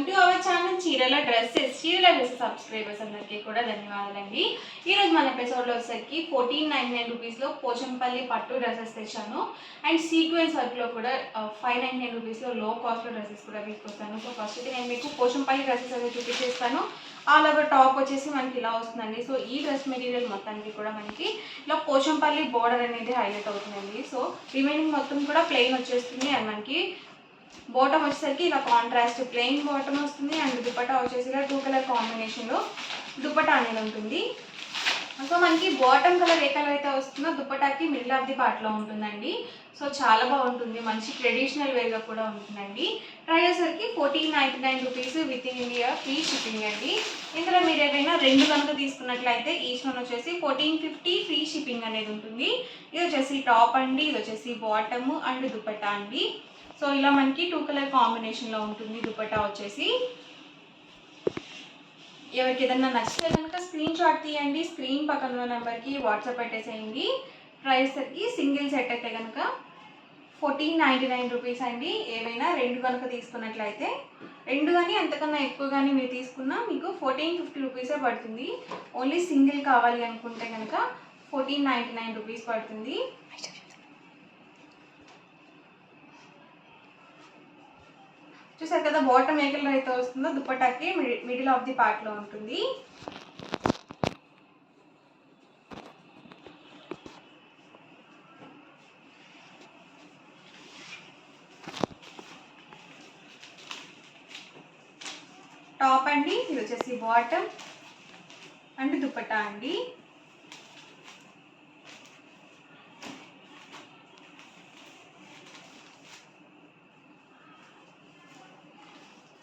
Welcome to our channel చీరల dresses subscribers అందరికీ కూడా ధన్యవాదాలండి. ఈరోజు మన ఎపిసోడ్లో వచ్చేసరికి 1499 రూపీస్లో పోచంపల్లి పట్టు డ్రెస్సెస్ తెచ్చాను. అండ్ సీక్వెన్స్ వర్క్లో కూడా 599 రూపీస్లో లో కాస్ట్లో డ్రెస్సెస్ కూడా తీసుకొస్తాను. సో ఫస్ట్ అయితే నేను మీకు పోచంపల్లి డ్రెస్సెస్ అయితే చూపించేస్తాను. ఆల్ ఓవర్ టాప్ వచ్చేసి మనకి ఇలా వస్తుందండి. సో ఈ డ్రెస్ మెటీరియల్ మొత్తానికి కూడా మనకి ఇలా పోచంపల్లి బోర్డర్ అనేది హైలైట్ అవుతుందండి. సో రిమైనింగ్ మొత్తం కూడా ప్లెయిన్ వచ్చేస్తుంది. అండ్ మనకి బాటమ్ వచ్చేసరికి ఇలా కాంట్రాస్ట్ ప్లెయిన్ బాటమ్ వస్తుంది. అండ్ దుపట్టా వచ్చేసి ఇలా 2 కలర్ కాంబినేషన్లో దుపట్టా అనేది ఉంటుంది. సో మనకి బాటమ్ కలర్ ఏ కలర్ అయితే వస్తుందో దుపట్టాకి మిడిల్ ఆఫ్ ది పార్ట్లో ఉంటుందండి. సో చాలా బాగుంటుంది, మంచి ట్రెడిషనల్ వేర్గా కూడా ఉంటుందండి. ప్రైస్ వచ్చేసరికి 1499 rupees with in India free shipping అండి. ఇందులో మీరు ఏదైనా రెండు కనుక తీసుకున్నట్లయితే ఈచ్ వన్ వచ్చేసి 1450 ఫ్రీ షిప్పింగ్ అనేది ఉంటుంది. ఇది వచ్చేసి టాప్ అండి, ఇది వచ్చేసి బాటమ్ అండ్ దుపట్టా అండి. సో ఇలా మనకి 2 కలర్ కాంబినేషన్లో ఉంటుంది దుపట్టా వచ్చేసి. ఎవరికి ఏదన్నా నచ్చితే కనుక స్క్రీన్ షాట్ తీయండి, స్క్రీన్ పక్కన ఉన్న నెంబర్కి వాట్సాప్ పెట్టేసేయండి. ప్రైస్ సరికి సింగిల్ సెట్ అయితే కనుక 1499 రూపీస్ అండి. ఏవైనా రెండు కనుక తీసుకున్నట్లయితే రెండు కానీ అంతకన్నా ఎక్కువ కానీ మీరు తీసుకున్నా మీకు 1450 రూపీసే పడుతుంది. ఓన్లీ సింగిల్ కావాలి అనుకుంటే కనుక 1499 రూపీస్ పడుతుంది. చూసారు కదా బాటమ్ ఏ కలర్ అయితే వస్తుందో దుపట్టాకి మిడిల్ ఆఫ్ ది పార్ట్లో ఉంటుంది. టాప్ అండి, ఇది వచ్చేసి బాటమ్ అండ్ దుపట్టా అండి.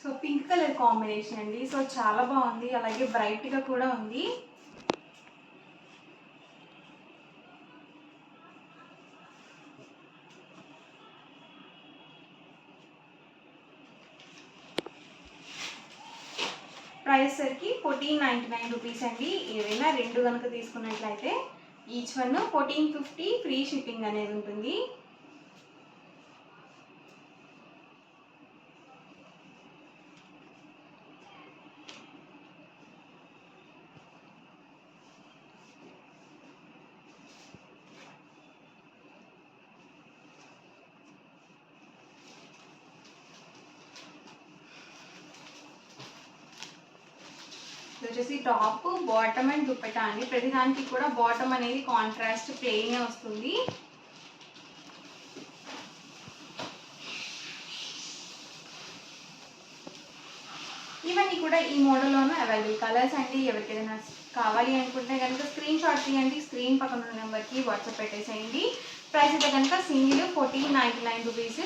సో పింక్ కలర్ కాంబినేషన్ అండి. సో చాలా బాగుంది, అలాగే బ్రైట్గా కూడా ఉంది. ప్రైస్ సరికి 1499 రూపీస్ అండి. ఏవైనా రెండు కనుక తీసుకున్నట్లయితే ఈచ్ వన్ 1450 ఫ్రీ షిప్పింగ్ అనేది ఉంటుంది. ఇది వచ్చేసి టాప్ బాటమ్ అండ్ దుపట్టా అండి. ప్రతిదానికి కూడా బాటమ్ అనేది కాంట్రాస్ట్ ప్లెయిన్ వస్తుంది. ఇవన్నీ కూడా ఈ మోడల్లోనే అవైలబుల్ కలర్స్ అండి. ఎవరికి ఏదైనా కావాలి అనుకుంటే కనుక స్క్రీన్ షాట్ తీయండి, స్క్రీన్ పక్కన ఉన్న నెంబర్కి వాట్సాప్ పెట్టేసేయండి. ప్రైస్ అయితే కనుక సింగిల్ 1499 రూపీస్.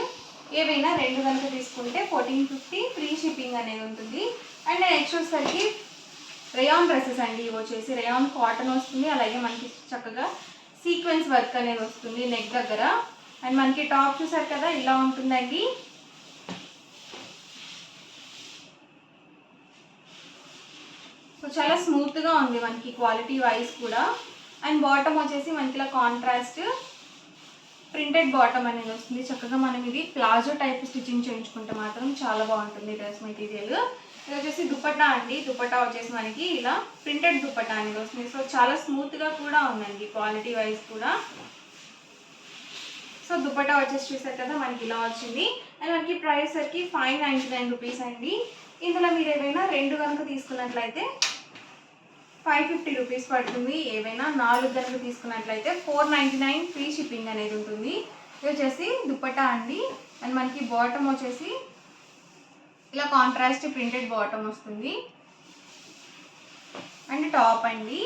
ఏవైనా రెండు కనుక తీసుకుంటే 1450 ఫ్రీ షిప్పింగ్ అనేది ఉంటుంది. అండ్ నెక్స్ట్ వచ్చేసరికి రేయాన్ డ్రెస్సెస్ అండి. ఇవి వచ్చేసి రేయాన్ కాటన్ వస్తుంది. అలాగే మనకి చక్కగా సీక్వెన్స్ వర్క్ అనేది వస్తుంది నెక్ దగ్గర. అండ్ మనకి టాప్ చూసారు కదా ఇలా ఉంటుందండి. సో చాలా స్మూత్గా ఉంది మనకి క్వాలిటీ వైజ్ కూడా. అండ్ బాటమ్ వచ్చేసి మనకి ఇలా కాంట్రాస్ట్ ప్రింటెడ్ బాటమ్ అనేది వస్తుంది. చక్కగా మనం ఇది ప్లాజో టైప్ స్టిచ్చింగ్ చేయించుకుంటే మాత్రం చాలా బాగుంటుంది డ్రెస్ మెటీరియల్. ఇది వచ్చేసి దుపట్టా అండి. దుపట్టా వచ్చేసి మనకి ఇలా ప్రింటెడ్ దుపట్టా అనేది వస్తుంది. సో చాలా స్మూత్గా కూడా ఉందండి క్వాలిటీ వైజ్ కూడా. సో దుపట్టా వచ్చేసి చూసారు కదా మనకి ఇలా వచ్చింది. అండ్ మనకి ప్రైస్ సరికి 599 రూపీస్ అండి. ఇందులో మీరు ఏవైనా రెండు కనుక తీసుకున్నట్లయితే 550 రూపీస్ పడుతుంది. ఏవైనా నాలుగు కనుక తీసుకున్నట్లయితే 499 ఫ్రీ షిప్పింగ్ అనేది ఉంటుంది. ఇది వచ్చేసి దుపట్టా అండి. అండ్ మనకి బాటమ్ వచ్చేసి ఇలా కాంట్రాస్ట్ ప్రింటెడ్ బాటమ్ వస్తుంది. అండ్ టాప్ అండి,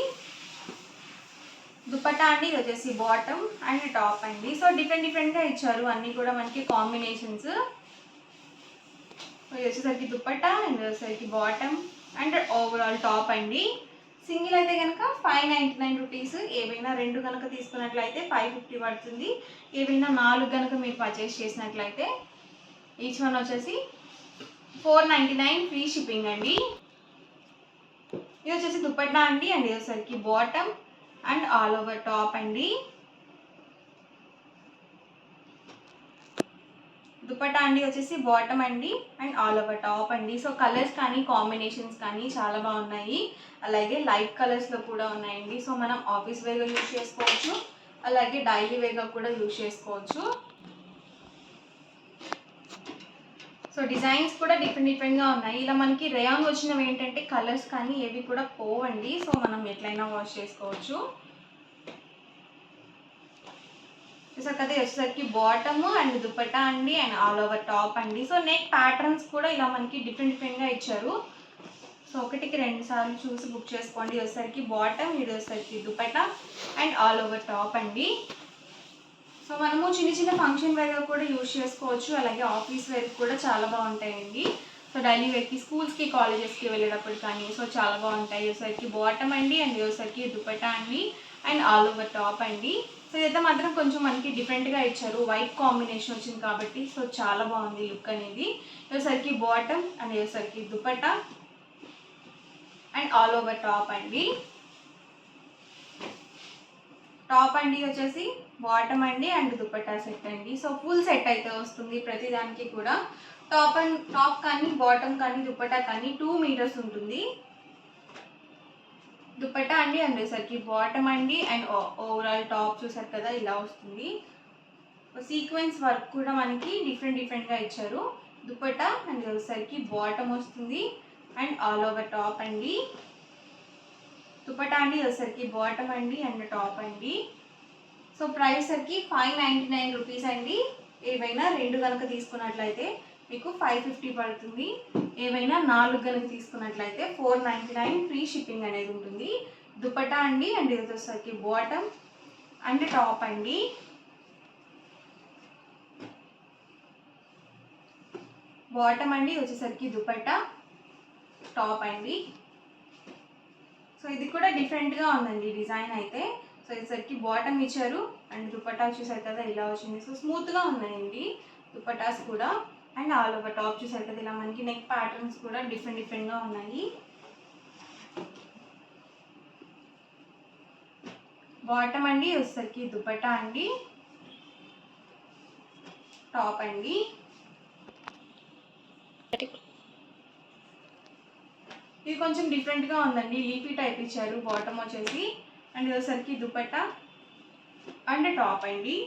దుపట్టా అండి. ఇది వచ్చేసి బాటమ్ అండ్ టాప్ అండి. సో డిఫరెంట్గా ఇచ్చారు అన్నీ కూడా మనకి కాంబినేషన్స్. ఇది వచ్చేసరికి దుపట్టా అండ్ వచ్చేసరికి బాటమ్ అండ్ ఓవరాల్ టాప్ అండి. సింగిల్ అయితే కనుక 599 రూపీస్. ఏవైనా రెండు కనుక తీసుకున్నట్లయితే 550 పడుతుంది. ఏవైనా నాలుగు కనుక మీరు పర్చేస్ చేసినట్లయితే ఈచ్ వన్ వచ్చేసి 499 ఫ్రీ షిప్పింగ్ అండి. ఇది వచ్చేసి దుపట్టా అండి. అండ్ ఇది వచ్చేసరికి bottom and all over top అండి. దుపట్టా అండి వచ్చేసి బాటమ్ అండి అండ్ ఆల్ ఓవర్ టాప్ అండి. సో కలర్స్ కానీ కాంబినేషన్స్ కానీ చాలా బాగున్నాయి. అలాగే లైట్ కలర్స్లో కూడా ఉన్నాయండి. సో మనం ఆఫీస్ వేర్గా యూజ్ చేసుకోవచ్చు, అలాగే డైలీ వేర్గా కూడా యూజ్ చేసుకోవచ్చు. సో డిజైన్స్ కూడా డిఫరెంట్గా ఉన్నాయి. ఇలా మనకి రేయాన్ వచ్చినవి ఏంటంటే కలర్స్ కానీ ఏవి కూడా పోవండి. సో మనం ఎట్లయినా వాష్ చేసుకోవచ్చు. చూసారు కదా, వచ్చేసరికి బాటమ్ అండ్ దుపట్టా అండి అండ్ ఆల్ ఓవర్ టాప్ అండి. సో నెక్ ప్యాటర్న్స్ కూడా ఇలా మనకి డిఫరెంట్గా ఇచ్చారు. సో ఒకటికి 2 సార్లు చూసి బుక్ చేసుకోండి. వచ్చేసరికి బాటమ్, ఇది వచ్చేసరికి dupatta and all over top అండి. సో మనము చిన్న ఫంక్షన్ వేర్గా కూడా యూజ్ చేసుకోవచ్చు, అలాగే ఆఫీస్ వేర్ కూడా చాలా బాగుంటాయండి. సో డైలీ వేర్కి, స్కూల్స్కి, కాలేజెస్కి వెళ్ళేటప్పుడు కానీ సో చాలా బాగుంటాయి. వచ్చేసరికి బాటమ్ అండి అండ్ వచ్చేసరికి దుపట్టా అండి అండ్ ఆల్ ఓవర్ టాప్ అండి. సో ఇదైతే మాత్రం కొంచెం మనకి డిఫరెంట్గా ఇచ్చారు, వైట్ కాంబినేషన్ వచ్చింది కాబట్టి సో చాలా బాగుంది లుక్ అనేది. వచ్చేసరికి బాటమ్ అండ్ వచ్చేసరికి dupatta and all over top అండి. టాప్ అండి వచ్చేసి బాటమ్ అండి అండ్ దుపట్టా సెట్ అండి. సో ఫుల్ సెట్ అయితే వస్తుంది ప్రతి దానికి కూడా. టాప్ కానీ బాటమ్ కానీ దుపట్టా కానీ 2 మీటర్స్ ఉంటుంది. దుపట్టా అండి అండ్ వచ్చేసరికి బాటమ్ అండి అండ్ ఓవరాల్ టాప్ చూసారు కదా ఇలా వస్తుంది. సీక్వెన్స్ వర్క్ కూడా మనకి డిఫరెంట్గా ఇచ్చారు. దుపట్టా అండ్ వచ్చేసరికి బాటమ్ వస్తుంది అండ్ ఆల్ ఓవర్ టాప్ అండి. దుపట్టా అండి వచ్చేసరికి బాటమ్ అండి అండ్ టాప్ అండి. సో ప్రైస్ సరికి 599 రూపీస్ అండి. ఏవైనా 2 కనుక తీసుకున్నట్లయితే మీకు 550 పడుతుంది. ఏవైనా 4 కనుక తీసుకున్నట్లయితే 499 ఫ్రీ షిప్పింగ్ అనేది ఉంటుంది. దుపట్టా అండి అండ్ ఇది వచ్చేసరికి బాటమ్ అండ్ టాప్ అండి. బాటమ్ అండి వచ్చేసరికి దుపట్టా, టాప్ అండి. సో ఇది కూడా డిఫరెంట్గా ఉందండి డిజైన్ అయితే. సో వచ్చేసరికి బాటమ్ ఇచ్చారు అండ్ దుపట్టా చూసారు కదా ఇలా వచ్చింది. సో స్మూత్గా ఉన్నాయండి దుపట్టాస్ కూడా. అండ్ ఆల్ ఓవర్ టాప్ చూసారు కదా ఇలా మనకి నెక్ ప్యాటర్న్స్ కూడా డిఫరెంట్గా ఉన్నాయి. బాటమ్ అండి వచ్చేసరికి దుపట్టా అండి, టాప్ అండి. ఇది కొంచెం డిఫరెంట్గా ఉందండి, లీఫీ టైప్ ఇచ్చారు. బాటమ్ వచ్చేసి అండ్ వచ్చేసరికి దుపట్టా అండ్ టాప్ అండి.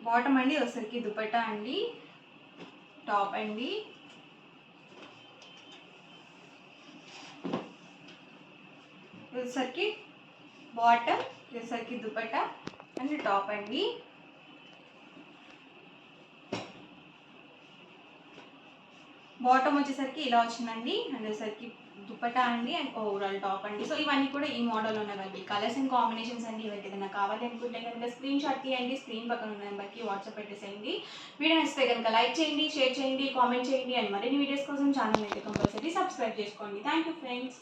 బాటమ్ అండి వచ్చేసరికి దుపట్టా అండి, టాప్ అండి. వచ్చేసరికి బాటమ్, వచ్చేసరికి దుపట్టా అండ్ టాప్ అండి. బాటమ్ వచ్చేసరికి ఇలా వచ్చిందండి అండ్ వచ్చేసరికి దుపట్టా అండి అండ్ ఓవరాల్ టాప్ అండి. సో ఇవన్నీ కూడా ఈ మోడల్ ఉన్నవండి. కలర్స్ అండ్ కాంబినేషన్స్ అండి. ఇవైతే ఏదైనా కావాలి అనుకుంటే కనుక స్క్రీన్ షాట్ తీయండి, స్క్రీన్ పక్కన ఉన్న నెంబర్కి వాట్సాప్ పెట్టేసేయండి. వీడియో నచ్చితే కనుక లైక్ చేయండి, షేర్ చేయండి, కామెంట్ చేయండి అండ్ మరిన్ని వీడియోస్ కోసం ఛానల్ అయితే కంపల్సరీ సబ్స్క్రైబ్ చేసుకోండి. Thank you friends.